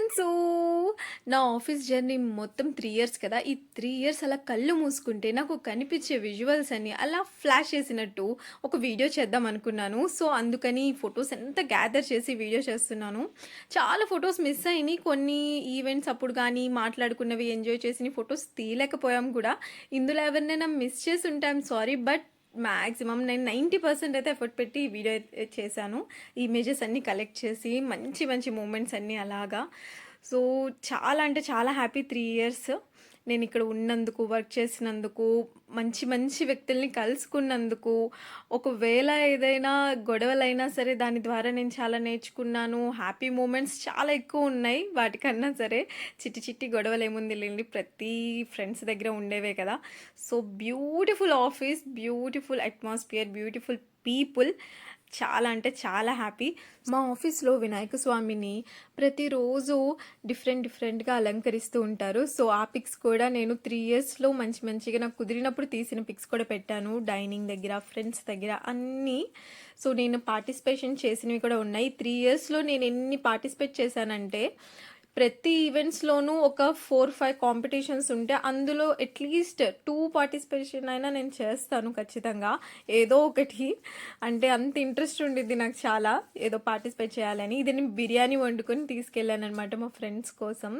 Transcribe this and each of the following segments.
So, నా office journey మొత్తం 3 years కదా! ఈ 3 ఇయర్స్ అలా కళ్ళు మూసుకుంటే నాకు కనిపించే విజువల్స్ అన్నీ అలా ఫ్లాష్ చేసినట్టు ఒక వీడియో చేద్దాం అనుకున్నాను. సో, అందుకని ఫోటోస్ అంతా గ్యాదర్ చేసి వీడియో చేస్తున్నాను. చాలా ఫోటోస్ మిస్ అయినియి. కొన్ని ఈవెంట్స్ అప్పుడు గానీ, మాట్లాడుకున్నవి, ఎంజాయ్ చేసినయి ఫోటోస్ తీయలేకపోయాం కూడా. ఇందులో ఎవరినైనా మిస్ చేసుంటే ఐయామ్ సారీ. బట్ మాక్సిమం నేను 90% అయితే ఎఫర్ట్ పెట్టి ఈ వీడియో అయితే చేశాను. ఈ ఇమేజెస్ అన్నీ కలెక్ట్ చేసి మంచి మంచి మూమెంట్స్ అన్నీ అలాగా. సో, చాలా అంటే చాలా హ్యాపీ 3 ఇయర్స్ నేనిక్కడ ఉన్నందుకు, వర్క్ చేసినందుకు, మంచి మంచి వ్యక్తుల్ని కలుసుకున్నందుకు. ఒకవేళ ఏదైనా గొడవలైనా సరే దాని ద్వారా నేను చాలా నేర్చుకున్నాను. హ్యాపీ మూమెంట్స్ చాలా ఎక్కువున్నాయి వాటికన్నా సరే. చిట్టి చిట్టి గొడవలేముందిలెండి, ప్రతి ఫ్రెండ్స్ దగ్గర ఉండేవే కదా! So, beautiful office, beautiful atmosphere, beautiful people. చాలా అంటే చాలా హ్యాపీ. మా ఆఫీస్‌లో వినాయక స్వామిని ప్రతిరోజు డిఫరెంట్‌గా అలంకరిస్తూ ఉంటారు. సో, ఆ పిక్స్ కూడా నేను 3 ఇయర్స్‌లో మంచి మంచిగా నాకు కుదిరినప్పుడు తీసిన పిక్స్ కూడా పెట్టాను. డైనింగ్ దగ్గర, ఫ్రెండ్స్ దగ్గర అన్నీ. సో, నేను పార్టిసిపేషన్ చేసినవి కూడా ఉన్నాయి. 3 ఇయర్స్‌లో నేను ఎన్ని పార్టిసిపేట్ చేశానంటే, ప్రతి ఈవెంట్స్‌లోనూ ఒక 4, 5 కాంపిటీషన్స్ ఉంటే అందులో అట్‌లీస్ట్ 2 పార్టిసిపేషన్ అయినా నేను చేస్తాను ఖచ్చితంగా. ఏదో ఒకటి. అంటే అంత ఇంట్రెస్ట్ ఉండిద్ది నాకు చాలా. ఏదో పార్టిసిపేట్ చేయాలని. ఇది నేను బిర్యానీ వండుకొని తీసుకెళ్ళాననమాట మా ఫ్రెండ్స్ కోసం.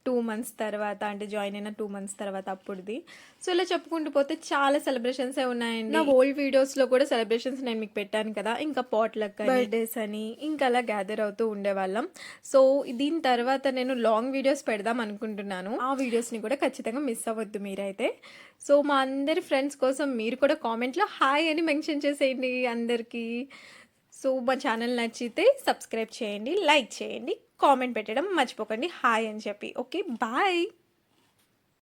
2 మంత్స్ తర్వాత, అంటే జాయిన్ అయిన 2 మంత్స్ తర్వాత అప్పుడుది. సో, ఇలా చెప్పుకుంటూ పోతే చాలా సెలబ్రేషన్సే ఉన్నాయండి. నా ఓల్డ్ వీడియోస్‌లో కూడా సెలబ్రేషన్స్ నేను మీకు పెట్టాను కదా! ఇంకా పాట్‌లక్ అని, బర్త్‌డేస్ అని ఇంకా అలా గ్యాదర్ అవుతూ ఉండేవాళ్ళం. సో, దీని తర్వాత నేను లాంగ్ వీడియోస్ పెడదాం అనుకుంటున్నాను. ఆ వీడియోస్‌ని కూడా ఖచ్చితంగా మిస్ అవ్వద్దు మీరైతే. సో, మా అందరి ఫ్రెండ్స్ కోసం మీరు కూడా కామెంట్‌లో హాయ్ అని మెన్షన్ చేసేయండి అందరికీ. సో, మా ఛానల్ నచ్చితే సబ్స్క్రైబ్ చేయండి, లైక్ చేయండి, కామెంట్ పెట్టడం మర్చిపోకండి హాయ్ అని చెప్పి. Okay, bye.